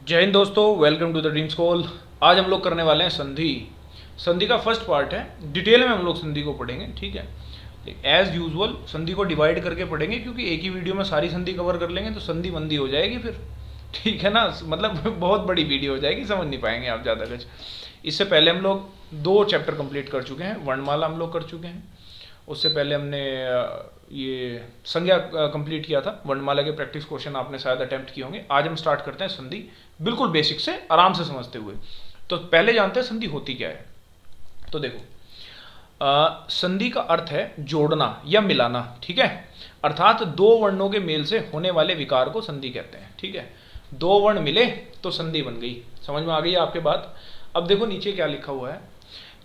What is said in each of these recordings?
जय हिंद दोस्तों, welcome to the dream school. आज हम लोग करने वाले हैं संधि। संधि का फर्स्ट पार्ट है, डिटेल में हम लोग संधि को पढ़ेंगे। ठीक है, एज यूजुअल संधि को डिवाइड करके पढ़ेंगे, क्योंकि एक ही वीडियो में सारी संधि कवर कर लेंगे तो संधि मंदी हो जाएगी फिर। ठीक है ना, मतलब बहुत बड़ी वीडियो हो जाएगी, समझ नहीं पाएंगे आप ज़्यादा कुछ। इससे पहले हम लोग 2 चैप्टर कंप्लीट कर चुके हैं। वर्णमाला हम लोग कर चुके हैं, उससे पहले हमने ये संज्ञा कंप्लीट किया था। वर्णमाला के प्रैक्टिस क्वेश्चन आपने शायद अटेम्प्ट किए होंगे। आज हम स्टार्ट करते हैं संधि, बिल्कुल बेसिक से, आराम से समझते हुए। तो पहले जानते हैं संधि होती क्या है। तो देखो, संधि का अर्थ है जोड़ना या मिलाना। ठीक है, अर्थात 2 वर्णों के मेल से होने वाले विकार को संधि कहते हैं। ठीक है, 2 वर्ण मिले तो संधि बन गई। समझ में आ गई आपके बात। अब देखो नीचे क्या लिखा हुआ है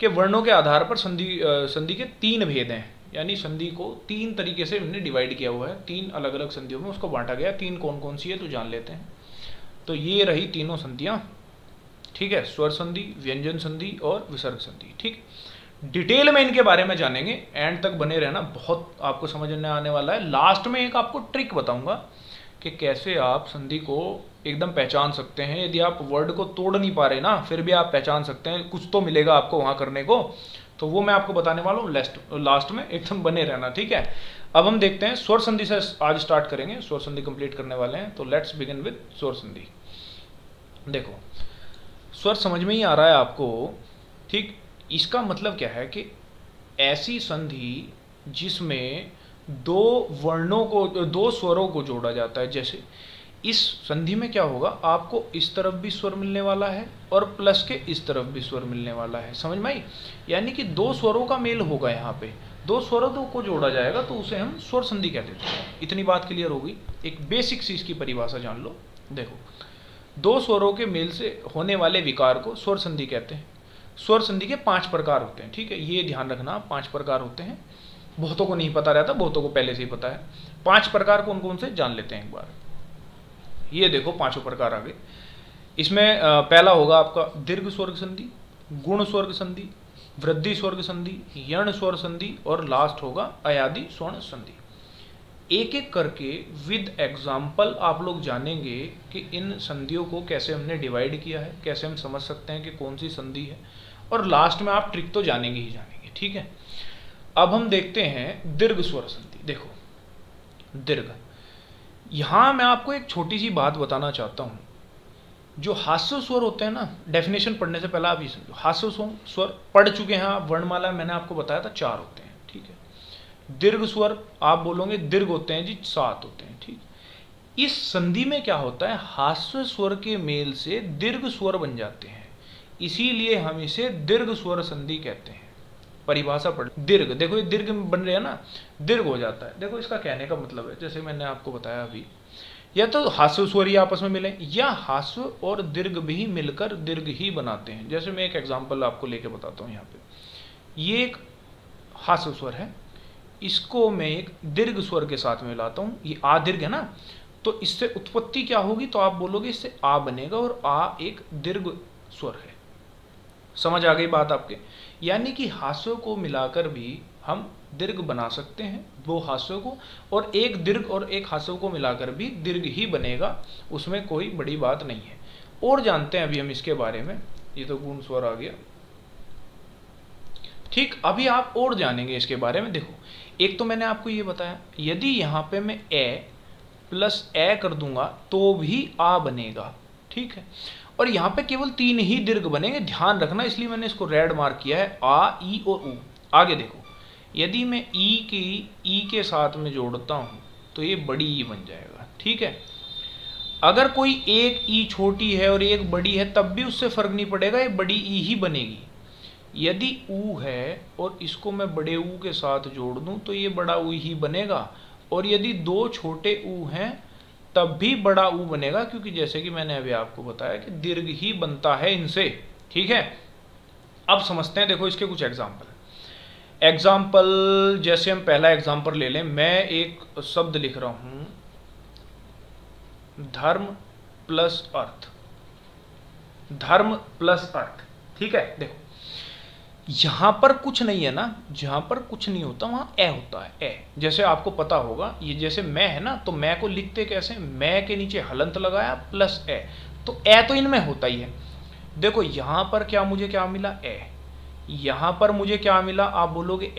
कि वर्णों के आधार पर संधि के 3 भेद हैं। यानी संधि को 3 तरीके से हमने डिवाइड किया हुआ है, 3 अलग अलग संधियों में उसको बांटा गया। 3 कौन कौन सी है तो जान लेते हैं। तो ये रही तीनों संधियां। ठीक है, स्वर संधि, व्यंजन संधि और विसर्ग संधि। ठीक, डिटेल में इनके बारे में जानेंगे, एंड तक बने रहना, बहुत आपको समझने आने वाला है। लास्ट में एक आपको ट्रिक बताऊंगा कि कैसे आप संधि को एकदम पहचान सकते हैं। यदि आप वर्ड को तोड़ नहीं पा रहे ना, फिर भी आप पहचान सकते हैं, कुछ तो मिलेगा आपको वहां करने को। तो वो मैं आपको बताने वाला हूँ लास्ट में, एकदम बने रहना। ठीक है, अब हम देखते हैं स्वर संधि से आज स्टार्ट करेंगे। स्वर संधि कंप्लीट करने वाले हैं, तो लेट्स बिगिन विद स्वर संधि। देखो, स्वर समझ में ही आ रहा है आपको। ठीक, इसका मतलब क्या है कि ऐसी संधि जिसमें 2 वर्णों को, 2 स्वरों को जोड़ा जाता है। जैसे इस संधि में क्या होगा, आपको इस तरफ भी स्वर मिलने वाला है और प्लस के इस तरफ भी स्वर मिलने वाला है। समझ में आई? यानी कि 2 स्वरों का मेल होगा। यहाँ पे 2 स्वरों को जोड़ा जाएगा तो उसे हम स्वर संधि कहते थे। इतनी बात क्लियर होगी। एक बेसिक सी इसकी परिभाषा जान लो। देखो, 2 स्वरों के मेल से होने वाले विकार को स्वर संधि कहते हैं। स्वर संधि के 5 प्रकार होते हैं। ठीक है, ये ध्यान रखना, 5 प्रकार होते हैं। बहुतों को नहीं पता रहता, बहुतों को पहले से ही पता है। 5 प्रकार कौन कौन से जान लेते हैं एक बार। ये देखो 5 प्रकार आ गए। इसमें पहला होगा आपका दीर्घ स्वर्ग संधि, गुण स्वर्ग संधि, वृद्धि स्वर्ग संधि, यण स्वर संधि और लास्ट होगा अयादि स्वर्ण संधि। एक एक करके विद एग्जाम्पल आप लोग जानेंगे कि इन संधियों को कैसे हमने डिवाइड किया है, कैसे हम समझ सकते हैं कि कौन सी संधि है, और लास्ट में आप ट्रिक तो जानेंगे ही जानेंगे। ठीक है, अब हम देखते हैं दीर्घ स्वर संधि। देखो, दीर्घ, यहां मैं आपको एक छोटी सी बात बताना चाहता हूं। जो हास्य स्वर होते हैं ना, डेफिनेशन पढ़ने से पहले आप ये समझो, हास्य स्वर पढ़ चुके हैं आप। वर्णमाला मैंने आपको बताया था 4 होते हैं। ठीक है, दीर्घ स्वर आप बोलोगे दीर्घ होते हैं जी, 7 होते हैं। ठीक, इस संधि में क्या होता है, हास्य स्वर के मेल से दीर्घ स्वर बन जाते हैं, इसीलिए हम इसे दीर्घ स्वर संधि कहते हैं। परिभाषा पढ़, दीर्घ, देखो ये दीर्घ बन रहे हैं ना, दीर्घ हो जाता है। देखो इसका कहने का मतलब है, जैसे मैंने आपको बताया अभी, या तो हास्य स्वर ही आपस में मिले, या हास्य और दीर्घ भी मिलकर दीर्घ ही बनाते हैं। जैसे मैं एक एग्जांपल आपको लेके बताता हूँ। यहाँ पे ये एक हास्य स्वर है, इसको मैं एक दीर्घ स्वर के साथ में मिलाता हूँ। ये आ दीर्घ है ना, तो इससे उत्पत्ति क्या होगी, तो आप बोलोगे इससे आ बनेगा, और आ एक दीर्घ स्वर है। समझ आ गई बात आपके? यानी कि हास्यों को मिलाकर भी हम दीर्घ बना सकते हैं, 2 हास्यों को, और एक दीर्घ और एक हास्यों को मिलाकर भी दीर्घ ही बनेगा, उसमें कोई बड़ी बात नहीं है। और जानते हैं अभी हम इसके बारे में। ये तो गुण स्वर आ गया। ठीक, अभी आप और जानेंगे इसके बारे में। देखो, एक तो मैंने आपको ये बताया, यदि यहाँ पे मैं ए प्लस ए कर दूंगा तो भी आ बनेगा। ठीक है, और यहाँ पे केवल 3 ही दीर्घ बनेंगे, ध्यान रखना, इसलिए मैंने इसको रेड मार्क किया है, आ, ई और ऊ। आगे देखो, यदि मैं ई के साथ में जोड़ता हूँ तो ये बड़ी ई बन जाएगा। ठीक है, अगर कोई एक ई छोटी है और एक बड़ी है तब भी उससे फर्क नहीं पड़ेगा, ये बड़ी ई ही बनेगी। यदि ऊ है और इसको मैं बड़े ऊ के साथ जोड़ दूं तो ये बड़ा ऊ ही बनेगा, और यदि 2 छोटे ऊ हैं तब भी बड़ा ऊ बनेगा, क्योंकि जैसे कि मैंने अभी आपको बताया कि दीर्घ ही बनता है इनसे। ठीक है, अब समझते हैं। देखो इसके कुछ एग्जाम्पल, जैसे हम पहला एग्जाम्पल ले लें। मैं एक शब्द लिख रहा हूं, धर्म प्लस अर्थ, धर्म प्लस अर्थ। ठीक है, देखो यहां पर कुछ नहीं है ना, जहां पर कुछ नहीं होता वहां ए होता है। ए, जैसे आपको पता होगा, ये जैसे मैं है ना, तो मैं को लिखते कैसे, मैं के नीचे हलंत लगाया प्लस ए, तो ए तो इनमें होता ही है। देखो यहाँ पर क्या मुझे क्या मिला, ए, यहाँ पर मुझे क्या मिला, आप बोलोगे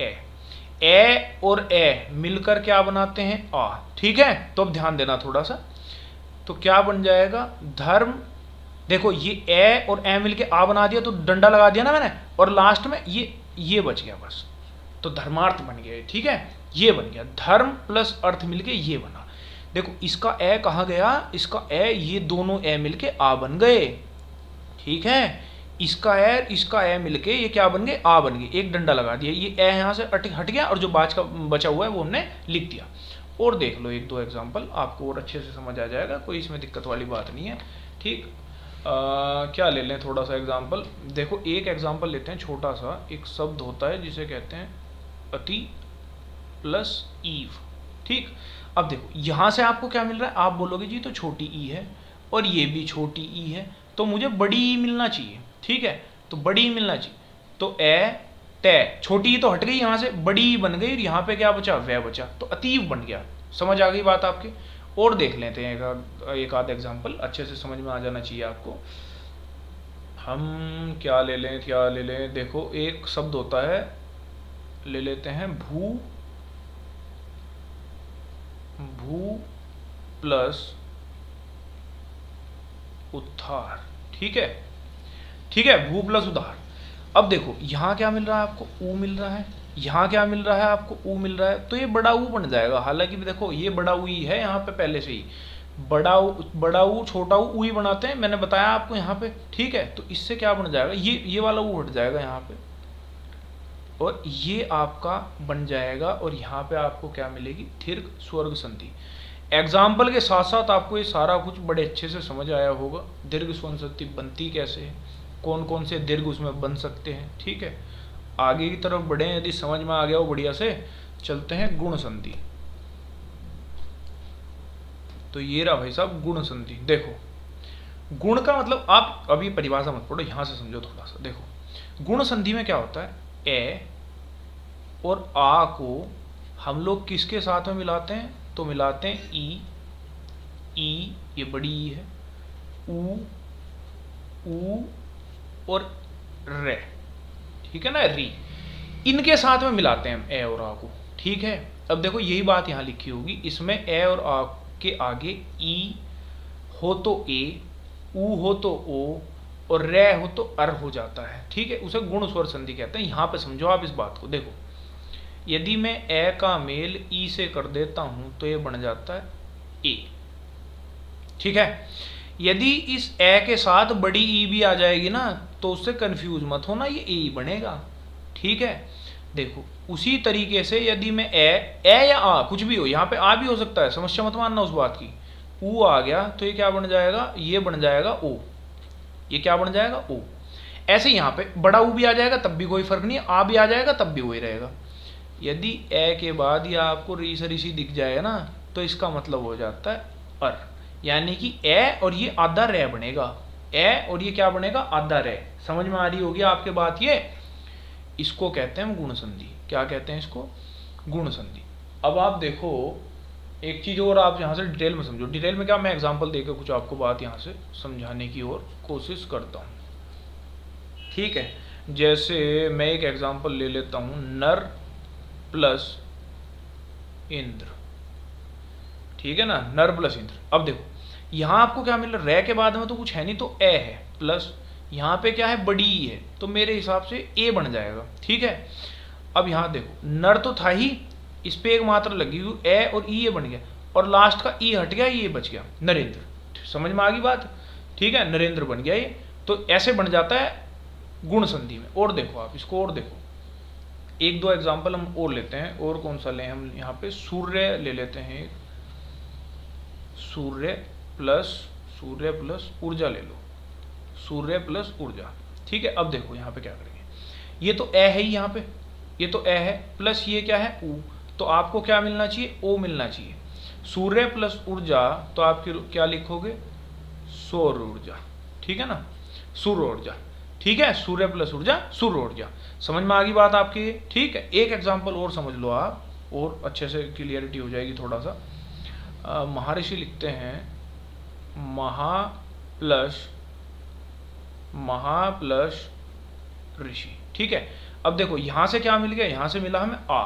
ए और ए मिलकर क्या बनाते हैं, आ, ठीक है। तो अब ध्यान देना थोड़ा सा, तो क्या बन जाएगा, धर्म, देखो ये ए और ए मिलके आ बना दिया, तो डंडा लगा दिया ना मैंने, और लास्ट में ये बच गया बस, तो धर्मार्थ बन गया, ठीक है, ये बन गया, धर्म प्लस अर्थ मिलके ये बना। देखो इसका ए कहाँ गया, इसका ए, ये दोनों ए मिलके आ बन गए, ठीक है, इसका ए मिलके ये क्या बन गए, आ बन गए, एक डंडा लगा दिया, ये ए यहाँ से हट गया, और जो बाज का बचा हुआ है वो हमने लिख दिया। और देख लो एक दो एग्जाम्पल, आपको और अच्छे से समझ आ जाएगा, कोई इसमें दिक्कत वाली बात नहीं है, ठीक। क्या ले लें थोड़ा सा एग्जाम्पल, देखो एक एग्जाम्पल लेते हैं छोटा सा, एक शब्द होता है जिसे कहते हैं अति प्लस ईव, ठीक। अब देखो यहाँ से आपको क्या मिल रहा है, आप बोलोगे जी तो छोटी ई है और ये भी छोटी ई है, तो मुझे बड़ी ई मिलना चाहिए, ठीक है, तो बड़ी ई मिलना चाहिए, तो ए तय, छोटी ई तो हट गई यहाँ से, बड़ी ई बन गई, और यहाँ पे क्या बचा, वह बचा, तो अतीव बन गया। समझ आ गई बात आपके। और देख लेते हैं एक आध एग्जाम्पल, अच्छे से समझ में आ जाना चाहिए आपको। हम क्या ले लें, देखो एक शब्द होता है, ले लेते हैं भू प्लस उद्धार, ठीक है, भू प्लस उद्धार। अब देखो यहाँ क्या मिल रहा है आपको, ऊ मिल रहा है, यहाँ क्या मिल रहा है आपको, ऊ मिल रहा है, तो ये बड़ा ऊ बन जाएगा। हालांकि देखो ये बड़ा ऊ ही है यहाँ पे पहले से ही, बड़ा ऊ छोटा ऊ ही बनाते हैं, मैंने बताया आपको यहाँ पे, ठीक है। तो इससे क्या बन जाएगा, ये वाला ऊ हट जाएगा यहाँ पे, और ये आपका बन जाएगा, और यहाँ पे आपको क्या मिलेगी, दीर्घ स्वर्ग संधि। एग्जाम्पल के साथ साथ आपको ये सारा कुछ बड़े अच्छे से समझ आया होगा, दीर्घ स्वर्ग संधि बनती कैसे है, कौन कौन से दीर्घ उसमें बन सकते हैं, ठीक है। आगे की तरफ बढ़े, यदि समझ में आ गया हो बढ़िया से, चलते हैं गुण संधि। तो ये रहा भाई साहब गुण संधि। देखो गुण का मतलब, आप अभी परिभाषा मत पढ़ो, यहां से समझो थोड़ा सा। देखो गुण संधि में क्या होता है, ए और आ को हम लोग किसके साथ में मिलाते हैं, तो मिलाते हैं ई, ये बड़ी ई है, ऊ और रे, ठीक है ना, री, इनके साथ में मिलाते हैं हम ए और आ को, ठीक है। अब देखो यही बात यहाँ लिखी होगी, इसमें ए और आ के आगे ई हो तो ए, ऊ हो तो ओ, और रे हो तो अर हो जाता है, ठीक है, उसे गुण स्वर संधि कहते हैं। यहाँ पे समझो आप इस बात को, देखो यदि मैं ए का मेल ई से कर देता हूं तो ये बन जाता है ए, ठीक है। यदि इस ए के साथ बड़ी ई भी आ जाएगी ना, तो उससे कंफ्यूज मत होना, ये ए बनेगा, ठीक है। देखो उसी तरीके से यदि मैं ए या आ कुछ भी हो, यहाँ पे आ भी हो सकता है, समस्या मत मानना उस बात की, ऊ आ गया तो ये क्या बन जाएगा, ये बन जाएगा ओ, ये क्या बन जाएगा ओ। ऐसे यहाँ पे बड़ा ऊ भी आ जाएगा तब भी कोई फर्क नहीं, आ भी आ जाएगा तब भी वही रहेगा। यदि ए के बाद या आपको री से ऋषि दिख जाए ना, तो इसका मतलब हो जाता है अर, यानी कि ए और ये आधा रे बनेगा, ए और ये क्या बनेगा, आधा रे। समझ में आ रही होगी आपके बात ये, इसको कहते हैं गुण संधि। क्या कहते हैं इसको, गुण संधि। अब आप देखो एक चीज और, आप यहाँ से डिटेल में समझो। डिटेल में क्या, मैं एग्जांपल देकर कुछ आपको बात यहाँ से समझाने की और कोशिश करता हूँ, ठीक है। जैसे मैं एक एग्जांपल ले लेता हूँ, नर प्लस इंद्र, ठीक है ना, नर प्लस इंद्र। अब देखो यहाँ आपको क्या मिल रहा है, रे के बाद में तो कुछ है नहीं, तो ए है, प्लस यहाँ पे क्या है, बड़ी ई है, तो मेरे हिसाब से ए बन जाएगा, ठीक है। अब यहाँ देखो नर तो था ही, इस पे एक मात्रा लगी हुई, ए और ई ये बन गया, और लास्ट का ई हट गया, ये बच गया नरेंद्र। समझ में आ गई बात, ठीक है, नरेंद्र बन गया ये। तो ऐसे बन जाता है गुण संधि में। और देखो आप इसको, और देखो एक दो एग्जाम्पल हम और लेते हैं। और कौन सा लें हम, यहाँ पे सूर्य ले लेते हैं, सूर्य प्लस ऊर्जा ले लो, सूर्य प्लस ऊर्जा, ठीक है। अब देखो यहाँ पे क्या करेंगे, ये तो ए है ही यहाँ पे, ये तो ए है, प्लस ये क्या है ऊ, तो आपको क्या मिलना चाहिए, ओ मिलना चाहिए। सूर्य प्लस ऊर्जा, तो आप क्या लिखोगे, सौर ऊर्जा, ठीक है ना, सूर्य ऊर्जा, ठीक है। सूर्य प्लस ऊर्जा, सूर्य ऊर्जा। समझ में आ गई बात आपकी, ठीक है। एक एग्जाम्पल और समझ लो आप, और अच्छे से क्लियरिटी हो जाएगी थोड़ा सा। महर्षि लिखते हैं, प्लस महा प्लस ऋषि। ठीक है, अब देखो यहां से क्या मिल गया, यहां से मिला हमें आ,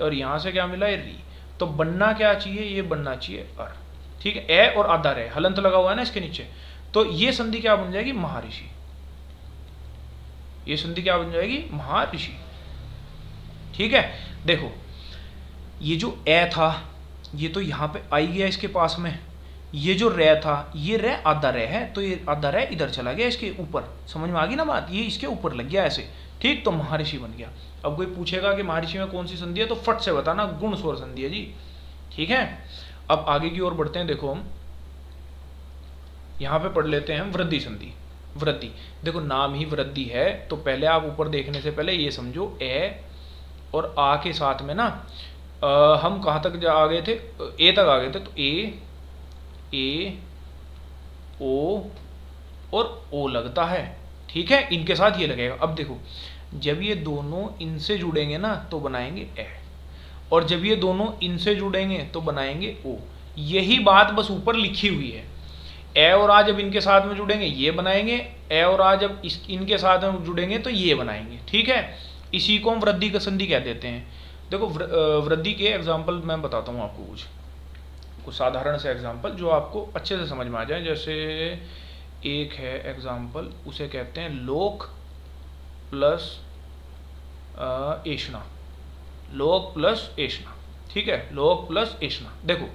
और यहां से क्या मिला है री, तो बनना क्या चाहिए, ये बनना चाहिए अर। ठीक है, ए और आधा रे, हलंत लगा हुआ है ना इसके नीचे, तो ये संधि क्या बन जाएगी, महर्षि। ये संधि क्या बन जाएगी, महर्षि। ठीक है, देखो ये जो ए था ये तो यहां पे आई गया इसके पास में, ये जो रे था ये रे आधा रे है, तो ये आधा रे इधर चला गया इसके ऊपर, समझ में आ गई ना बात, ये इसके ऊपर लग गया ऐसे। ठीक, तो महर्षि बन गया। अब कोई पूछेगा कि महर्षि में कौन सी संधि है, तो फट से बताना गुण स्वर संधि है जी। ठीक है, अब आगे की ओर बढ़ते हैं। देखो हम यहां पे पढ़ लेते हैं वृद्धि संधि। वृद्धि, देखो नाम ही वृद्धि है, तो पहले आप ऊपर देखने से पहले ये समझो ए और आ के साथ में ना हम कहाँ तक आ गए थे, ए तक आ गए थे, तो ए ओ और ओ लगता है। ठीक है, इनके साथ ये लगेगा। अब देखो जब ये दोनों इनसे जुड़ेंगे ना तो बनाएंगे ए, और जब ये दोनों इनसे जुड़ेंगे तो बनाएंगे ओ। यही बात बस ऊपर लिखी हुई है। ए और आ जब इनके साथ में जुड़ेंगे ये बनाएंगे, ए और आ जब इनके साथ में जुड़ेंगे तो ये बनाएंगे। ठीक है, इसी को हम वृद्धि का संधि कह देते हैं। देखो वृद्धि के एग्जाम्पल मैं बताता हूँ आपको, कुछ साधारण से एग्जाम्पल जो आपको अच्छे से समझ में आ जाए। जैसे एक है एग्जाम्पल, उसे कहते हैं लोक प्लस एषणा। लोक प्लस एषणा। ठीक है, लोक प्लस एषणा। देखो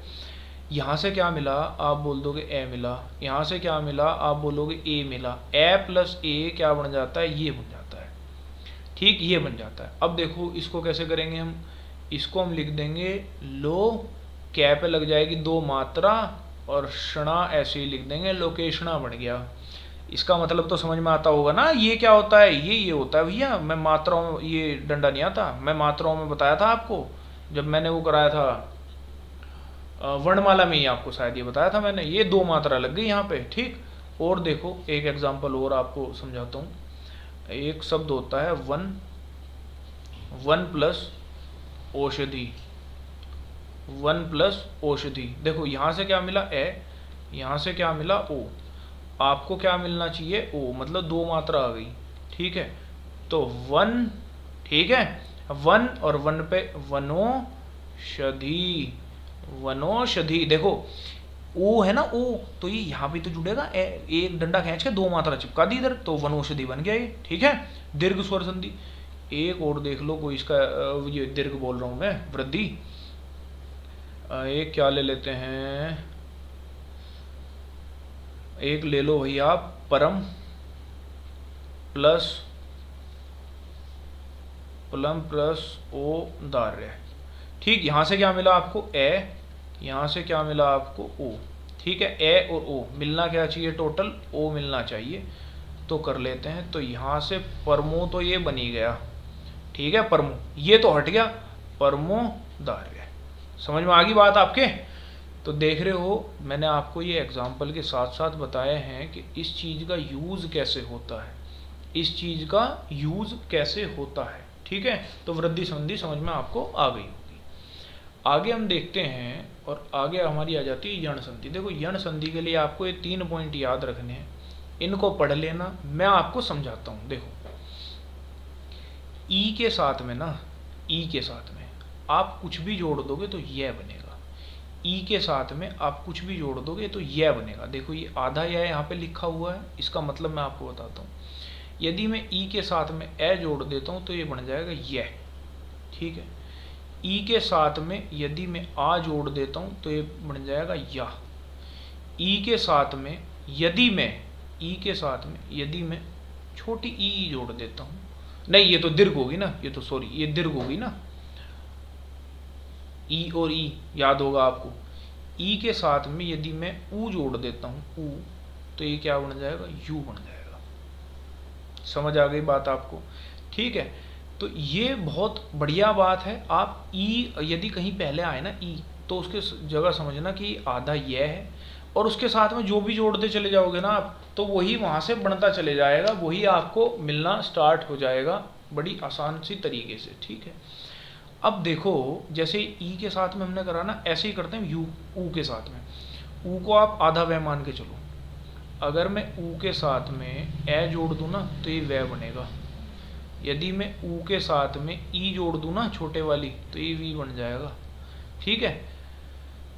यहाँ से क्या मिला, आप बोल दोगे ए मिला, यहाँ से क्या मिला, आप बोलोगे ए मिला, ए प्लस ए क्या बन जाता है, ये बन जाता है। ठीक, ये बन जाता है। अब देखो इसको कैसे करेंगे हम, इसको हम लिख देंगे लो, कै पे लग जाएगी दो मात्रा, और क्षणा ऐसे ही लिख देंगे, लोकेशणा बन गया। इसका मतलब तो समझ में आता होगा ना, ये क्या होता है, ये होता है भैया, मैं मात्राओं में, ये डंडा नहीं आता, मैं मात्राओं में बताया था आपको जब मैंने वो कराया था वर्णमाला में ही, आपको शायद ये बताया था मैंने, ये दो मात्रा लग गई यहाँ पे। ठीक, और देखो एक एग्जाम्पल और आपको समझाता हूँ। एक शब्द होता है वन, वन प्लस औषधि, वन प्लस औषधि। देखो यहाँ से क्या मिला ए, यहाँ से क्या मिला ओ, आपको क्या मिलना चाहिए ओ, मतलब दो मात्रा आ गई। ठीक है, तो वन, ठीक है, वन और वन पे वनौषधि, वनौषधि। देखो ओ है ना ओ, तो ये यहाँ पे तो जुड़ेगा, एक डंडा खींच के दो मात्रा चिपका दी इधर, तो वनौषधि बन गया ये। ठीक है, दीर्घ स्वर संधि। एक और देख लो कोई इसका, ये दीर्घ बोल रहा हूँ मैं, वृद्धि। एक क्या ले लेते हैं, एक ले लो भैया आप परम प्लस प्लम प्लस ओ दार्य। ठीक, यहां से क्या मिला आपको ए, यहां से क्या मिला आपको ओ। ठीक है, ए और ओ मिलना क्या चाहिए, टोटल ओ मिलना चाहिए, तो कर लेते हैं। तो यहां से परमो तो ये बनी गया, ठीक है, परमो ये तो हट गया, परमो दार्य। समझ में आ गई बात आपके। तो देख रहे हो मैंने आपको ये एग्जाम्पल के साथ साथ बताए हैं कि इस चीज़ का यूज़ कैसे होता है, इस चीज़ का यूज़ कैसे होता है। ठीक है, तो वृद्धि संधि समझ में आपको आ गई होगी। आगे हम देखते हैं, और आगे हमारी आ जाती है यण संधि। देखो यण संधि के लिए आपको ये 3 पॉइंट याद रखने हैं, इनको पढ़ लेना, मैं आपको समझाता हूँ। देखो ई के साथ में ना, ई के साथ में आप कुछ भी जोड़ दोगे तो यह बनेगा। ई के साथ में आप कुछ भी जोड़ दोगे तो यह बनेगा। देखो ये आधा यह यहाँ पे लिखा हुआ है, इसका मतलब मैं आपको बताता हूँ। यदि मैं ई के साथ में ए जोड़ देता हूँ तो ये बन जाएगा यह। ठीक है, ई के साथ में यदि मैं आ जोड़ देता हूँ तो ये बन जाएगा या। ई के साथ में यदि मैं, ई के साथ में यदि मैं छोटी ई जोड़ देता हूँ, नहीं ये तो दीर्घ होगी ना, ये तो सॉरी ये दीर्घ होगी ना, ई और ई याद होगा आपको। ई के साथ में यदि मैं ऊ जोड़ देता हूँ ऊ, तो ये क्या बन जाएगा, यू बन जाएगा। समझ आ गई बात आपको। ठीक है, तो ये बहुत बढ़िया बात है। आप ई यदि कहीं पहले आए ना ई, तो उसके जगह समझना कि आधा यह है, और उसके साथ में जो भी जोड़ते चले जाओगे ना आप, तो वही वहाँ से बनता चले जाएगा, वही आपको मिलना स्टार्ट हो जाएगा बड़ी आसान सी तरीके से। ठीक है, अब देखो जैसे ई के साथ में हमने करा ना, ऐसे ही करते हैं यू, ऊ के साथ में। ऊ को आप आधा वह मान के चलो, अगर मैं ऊ के साथ में ए जोड़ दूँ ना तो ये वे बनेगा। यदि मैं ऊ के साथ में ई जोड़ दूँ ना छोटे वाली तो ये वी बन जाएगा। ठीक है,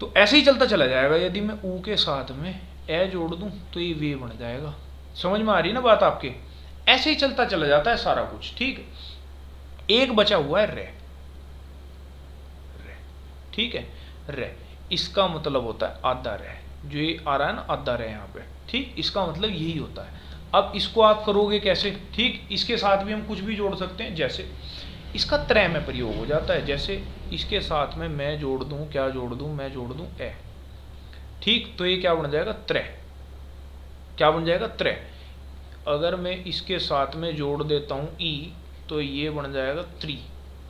तो ऐसे ही चलता चला जाएगा। यदि मैं ऊ के साथ में ए जोड़ दूँ तो ये वे बन जाएगा। समझ में आ रही ना बात आपके? ऐसे ही चलता चला जाता है सारा कुछ। ठीक, एक बचा हुआ है रे। ठीक है, रे इसका मतलब होता है आधा रे, जो ये आ रहा है ना आधा रे यहाँ पे। ठीक, इसका मतलब यही होता है। अब इसको आप करोगे कैसे? ठीक, इसके साथ भी हम कुछ भी जोड़ सकते हैं, जैसे इसका त्रय में प्रयोग हो जाता है। जैसे इसके साथ में मैं जोड़ दूं, क्या जोड़ दूं? मैं जोड़ दूं ए। ठीक, तो ये क्या बन जाएगा? त्रय। क्या बन जाएगा? त्रय। अगर मैं इसके साथ में जोड़ देता हूं ई तो ये बन जाएगा त्रि।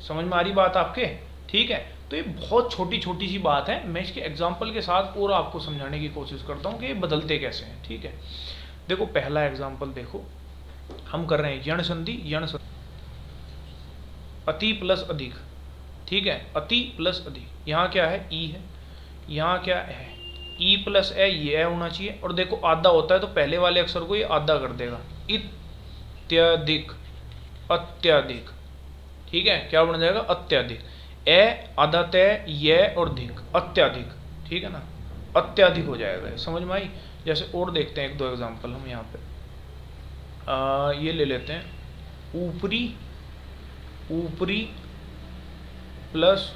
समझ में आ रही बात आपके? ठीक है, तो ये बहुत छोटी छोटी सी बात है। मैं इसके एग्जाम्पल के साथ और आपको समझाने की कोशिश करता हूँ कि ये बदलते कैसे हैं। ठीक है, देखो पहला एग्जाम्पल देखो, हम कर रहे हैं यण संधि। यण संधि अति प्लस अधिक। ठीक है, अति प्लस अधिक। यहाँ क्या है? ई है। यहाँ क्या है? ई प्लस ए, ये होना चाहिए। और देखो आधा होता है तो पहले वाले अक्षर को ये आधा कर देगा। इत्याधिक, अत्यधिक। ठीक है, क्या बन जाएगा? अत्यधिक। ए आधा तय, ये और धिक, अत्यधिक। ठीक है ना, अत्यधिक हो जाएगा। समझ में आई? जैसे और देखते हैं एक दो एग्जांपल हम यहाँ पे। ये ले लेते हैं, ऊपरी, ऊपरी प्लस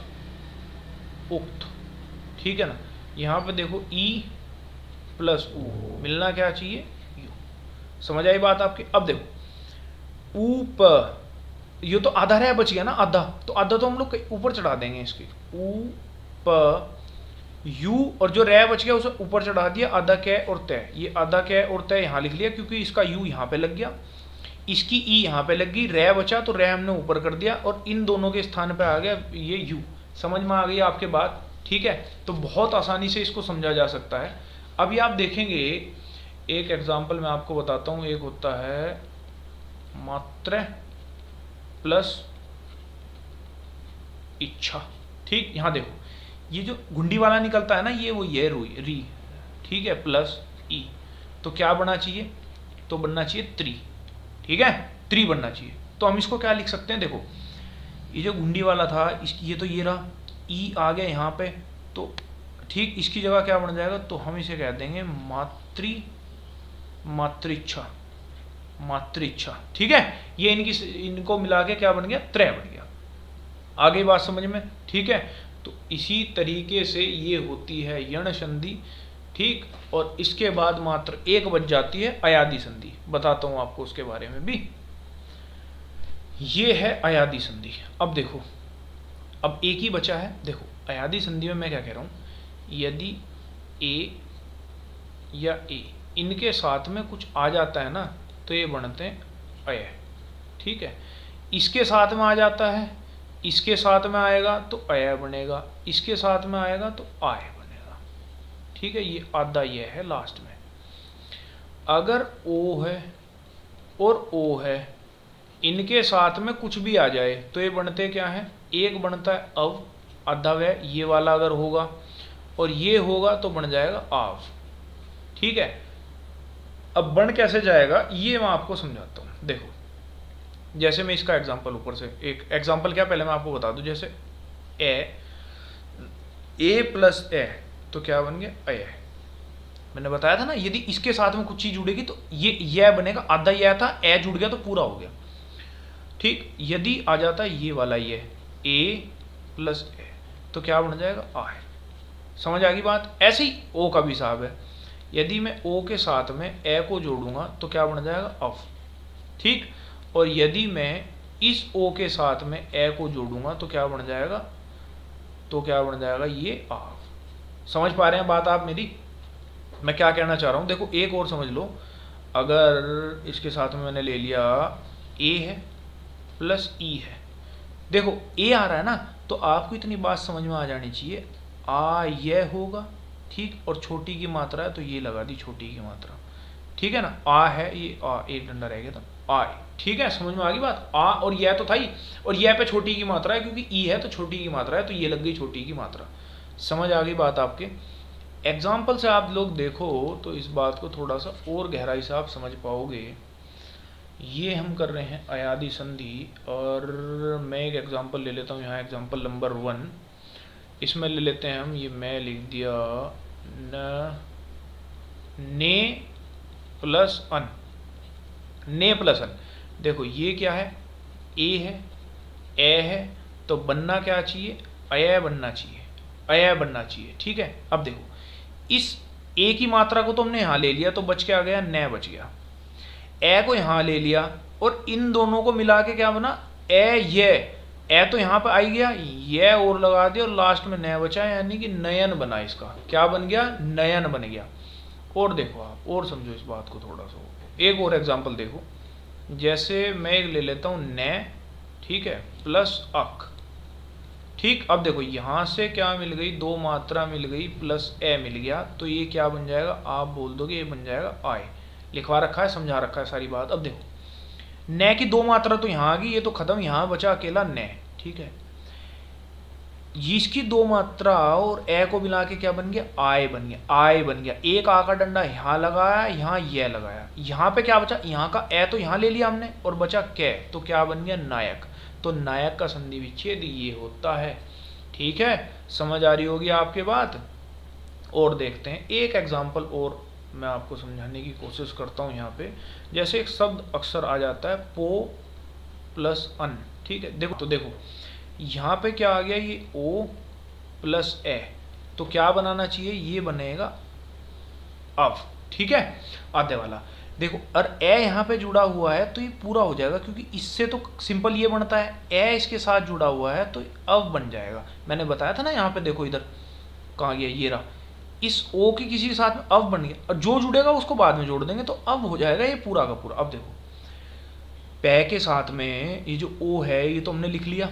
उक्त। ठीक है ना, यहाँ पे देखो ई प्लस ऊ, मिलना क्या चाहिए? यू। समझ आई बात आपकी? अब देखो ऊप, ये तो आधा रह बच गया ना, आधा। तो आधा तो हम लोग ऊपर चढ़ा देंगे इसकी, ऊ प यू, और जो रह बच गया उसे ऊपर चढ़ा दिया, आधा कै और तय। ये आधा कै और तय यहाँ लिख लिया क्योंकि इसका यू यहाँ पे लग गया, इसकी ई यहाँ पे लग गई, रह बचा तो रह हमने ऊपर कर दिया और इन दोनों के स्थान पे आ गया ये यू। समझ में आ गई आपके बात? ठीक है, तो बहुत आसानी से इसको समझा जा सकता है। अभी आप देखेंगे एक एग्जाम्पल मैं आपको बताता हूँ। एक होता है मात्र प्लस इच्छा। ठीक, यहाँ देखो ये जो गुंडी वाला निकलता है ना, ये वो ये री। ठीक है, प्लस ई, तो क्या बनना चाहिए? तो बनना चाहिए त्रि। ठीक है, त्रि बनना चाहिए। तो हम इसको क्या लिख सकते हैं? देखो ये जो गुंडी वाला था ये तो ये रहा, ई आ गया यहाँ पे, तो ठीक इसकी जगह क्या बन जाएगा? तो हम इसे कह देंगे मातृच्छा, मातृच्छा। ठीक है, ये इनको मिला के क्या बन गया? त्रय बन गया। आ गई बात समझ में? ठीक है, तो इसी तरीके से ये होती है यण संधि। ठीक, और इसके बाद मात्र एक बच जाती है अयादि संधि। बताता हूं आपको उसके बारे में भी। ये है अयादि संधि। अब देखो, अब एक ही बचा है। देखो अयादि संधि में मैं क्या कह रहा हूं, यदि ए या ए इनके साथ में कुछ आ जाता है ना तो ये बनते हैं अय। ठीक है, इसके साथ में आ जाता है, इसके साथ में आएगा तो अय बनेगा, इसके साथ में आएगा तो आय बनेगा। ठीक है, ये आधा ये है लास्ट में। अगर ओ है और ओ है, इनके साथ में कुछ भी आ जाए तो ये बनते क्या है? एक बनता है अव, आधा वह ये वाला अगर होगा, और ये होगा तो बन जाएगा आव। ठीक है, अब बन कैसे जाएगा ये मैं आपको समझाता हूँ। देखो जैसे मैं इसका एग्जांपल ऊपर से, एक एग्जांपल क्या पहले मैं आपको बता दूं। जैसे ए प्लस ए, तो क्या बन गया? अय। मैंने बताया था ना, यदि इसके साथ में कुछ चीज जुड़ेगी तो ये बनेगा, आधा यह था, ए जुड़ गया तो पूरा हो गया। ठीक, यदि आ जाता है ये वाला ये ए प्लस ए, तो क्या बन जाएगा? आय। समझ आ गई बात? ऐसे ही ओ का भी हिसाब है। यदि मैं ओ के साथ में ए को जोड़ूंगा तो क्या बन जाएगा? अव। ठीक, और यदि मैं इस ओ के साथ में ए को जोड़ूंगा तो क्या बन जाएगा? तो क्या बन जाएगा? ये आव। समझ पा रहे हैं बात आप मेरी? मैं क्या कहना चाह रहा हूं, देखो एक और समझ लो। अगर इसके साथ में मैंने ले लिया ए है प्लस ई है, देखो ए आ रहा है ना, तो आपको इतनी बात समझ में आ जानी चाहिए, आ यह होगा। ठीक, और छोटी की मात्रा है तो ये लगा दी छोटी की मात्रा। ठीक है ना, आ है, ये आ एक डंडा रह गया था आय। ठीक है, समझ में आ गई बात? आ और यह तो था ही, और यह पे छोटी की मात्रा है क्योंकि ई है तो छोटी की मात्रा है, तो ये लग गई छोटी की मात्रा। समझ आ गई बात आपके? एग्जाम्पल से आप लोग देखो तो इस बात को थोड़ा सा और गहराई से आप समझ पाओगे। ये हम कर रहे हैं अयादी संधि, और मैं एक एग्जाम्पल ले लेता हूँ यहाँ, एग्जाम्पल नंबर 1। इसमें ले लेते हैं हम, ये मैं लिख दिया ने प्लस अन, ने प्लस अन। देखो ये क्या है, ए है, ए है, तो बनना क्या चाहिए, अय बनना चाहिए, अय बनना चाहिए। ठीक है, अब देखो इस ए की मात्रा को तो हमने यहाँ ले लिया, तो बच के आ गया न बच गया। ए को यहाँ ले लिया और इन दोनों को मिला के क्या बना, ए तो यहाँ पे आई गया, ये और लगा दिया और लास्ट में न बचा, यानी कि नयन बना। इसका क्या बन गया, नयन बन गया। और देखो आप और समझो इस बात को थोड़ा सा, एक और एग्जांपल देखो। जैसे मैं एक ले लेता हूँ न, ठीक है, प्लस अक। ठीक, अब देखो यहाँ से क्या मिल गई, दो मात्रा मिल गई प्लस ए मिल गया, तो ये क्या बन जाएगा, आप बोल दोगे ये बन जाएगा आय। लिखवा रखा है, समझा रखा है सारी बात। अब देखो न की दो मात्रा तो यहाँ आ गई, ये तो खत्म, यहाँ बचा अकेला न। ठीक है, इसकी दो मात्रा और ए को मिला के क्या बन गया, आय बन गया, आय बन गया। एक आ का डंडा यहाँ लगाया, यहाँ ये लगाया, यहाँ पे क्या बचा, यहाँ का ए तो यहाँ ले लिया हमने और बचा कै, तो क्या बन गया, नायक। तो नायक का संधि विच्छेद ये होता है। ठीक है, समझ आ रही होगी आपके बात। और देखते हैं एक एग्जाम्पल और मैं आपको समझाने की कोशिश करता हूँ यहाँ पे। जैसे एक शब्द अक्सर आ जाता है पो प्लस अन। ठीक है, देखो तो देखो यहाँ पे क्या आ गया, ये ओ प्लस ए, तो क्या बनाना चाहिए, ये बनेगा अब। ठीक है, आधे वाला देखो, और ए यहाँ पे जुड़ा हुआ है तो ये पूरा हो जाएगा, क्योंकि इससे तो सिंपल ये बनता है, ए इसके साथ जुड़ा हुआ है तो अब बन जाएगा। मैंने बताया था ना, यहाँ पे देखो इधर कहाँ गया, ये रहा, इस ओ की किसी के साथ में अब बन गया, और जो जुड़ेगा उसको बाद में जोड़ देंगे, तो अब हो जाएगा ये पूरा का पूरा। अब देखो पै के साथ में ये जो ओ है ये तो हमने लिख लिया।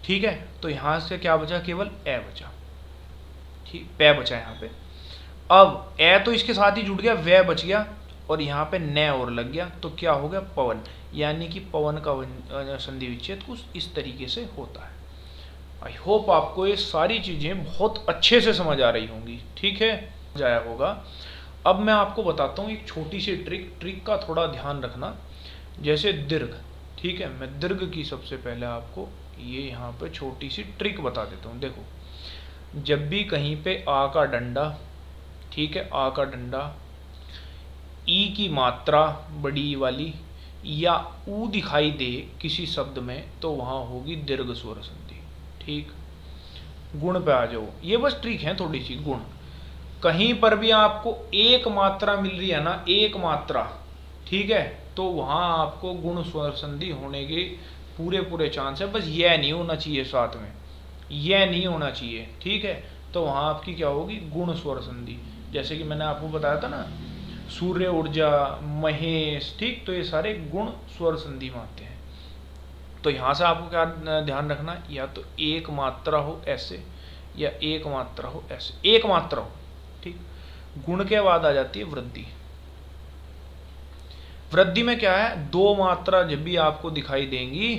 ठीक है, तो यहाँ से क्या बचा, केवल ए बचा। ठीक, पै बचा यहाँ पे। अब ए तो इसके साथ ही जुड़ गया, वह बच गया, और यहाँ पे न और लग गया, तो क्या हो गया, पवन। यानी कि पवन का संधि विच्छेद कुछ इस तरीके से होता है। आई होप आपको ये सारी चीज़ें बहुत अच्छे से समझ आ रही होंगी। ठीक है, जाया होगा। अब मैं आपको बताता हूँ एक छोटी सी ट्रिक का थोड़ा ध्यान रखना। जैसे दीर्घ, ठीक है, मैं दीर्घ की सबसे पहले आपको ये यहाँ पे छोटी सी ट्रिक बता देता हूँ। देखो, जब भी कहीं पे आ का डंडा, ठीक है, आ का डंडा ई की मात्रा बड़ी वाली या ऊ दिखाई दे किसी शब्द में, तो वहाँ होगी दीर्घ स्वर संधि। ठीक, गुण पे आ जाओ, ये बस ट्रिक है थोड़ी सी। गुण, कहीं पर भी आपको एक मात्रा मिल रही है ना, एक मात्रा, ठीक है, तो वहाँ आपको गुण स्वर संधि होने के पूरे चांस है। बस यह नहीं होना चाहिए, साथ में यह नहीं होना चाहिए। ठीक है, तो वहाँ आपकी क्या होगी, गुण स्वर संधि। जैसे कि मैंने आपको बताया था ना, सूर्य ऊर्जा, महेश, ठीक, तो ये सारे गुण स्वर संधि में आते हैं। तो यहाँ से आपको क्या ध्यान रखना, या तो एक मात्रा हो ऐसे, या एक मात्रा हो ऐसे, एक मात्रा हो। ठीक, गुण के बाद आ जाती है वृद्धि। वृद्धि में क्या है, दो मात्रा जब भी आपको दिखाई देंगी,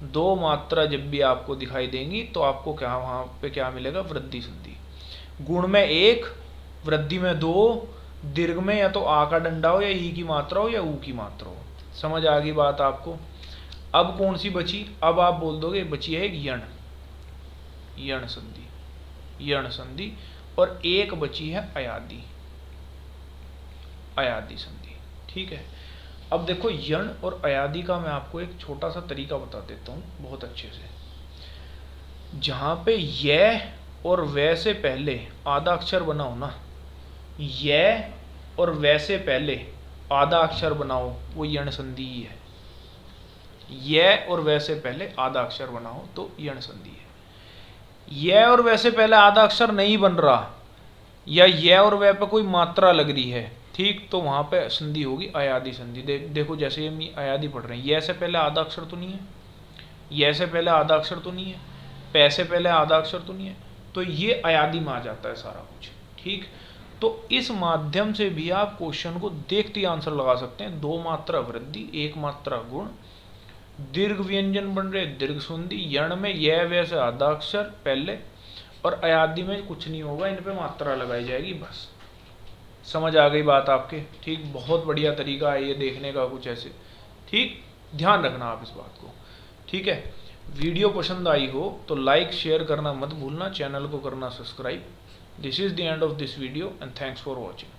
दो मात्रा जब भी आपको दिखाई देंगी, तो आपको क्या वहाँ पे क्या मिलेगा, वृद्धि संधि। गुण में एक, वृद्धि में दो, दीर्घ में या तो आ का डंडा हो, या ई की मात्रा हो, या ऊ की मात्रा हो। समझ आ गई बात आपको। अब कौन सी बची, अब आप बोल दोगे बची है एक यण, यण संधि, यण संधि, और एक बची है अयादी, अयादी संधि। ठीक है, अब देखो यण और अयादी का मैं आपको एक छोटा सा तरीका बता देता हूँ बहुत अच्छे से। जहाँ पे यह और वह से पहले आधा अक्षर बना हो ना, यह और वह से पहले आधा अक्षर बनाओ, वो यण संधि ही है। यह और वह से पहले आधा अक्षर बना हो तो यण संधि है। यह और वह से पहले आधा अक्षर नहीं बन रहा, या यह और वह पे कोई मात्रा लग रही है, ठीक, तो वहाँ पे संधि होगी अयादी संधि। देखो जैसे हम अयादी पढ़ रहे हैं, यह से पहले आधा अक्षर तो नहीं है, यह से पहले आधा अक्षर तो नहीं है, पै से पहले आधा अक्षर तो नहीं है, तो ये अयादी में आ जाता है सारा कुछ। ठीक, तो इस माध्यम से भी आप क्वेश्चन को देखते ही आंसर लगा सकते हैं। दो मात्रा वृद्धि, एक मात्रा गुण, दीर्घ व्यंजन बन रहे दीर्घ संधि, यण में यह वह से आधा अक्षर पहले, और अयादी में कुछ नहीं होगा, इन पे मात्रा लगाई जाएगी बस। समझ आ गई बात आपके? ठीक, बहुत बढ़िया तरीका है ये देखने का कुछ ऐसे। ठीक, ध्यान रखना आप इस बात को। ठीक है, वीडियो पसंद आई हो तो लाइक शेयर करना मत भूलना, चैनल को करना subscribe. This is the end of this video and thanks for watching.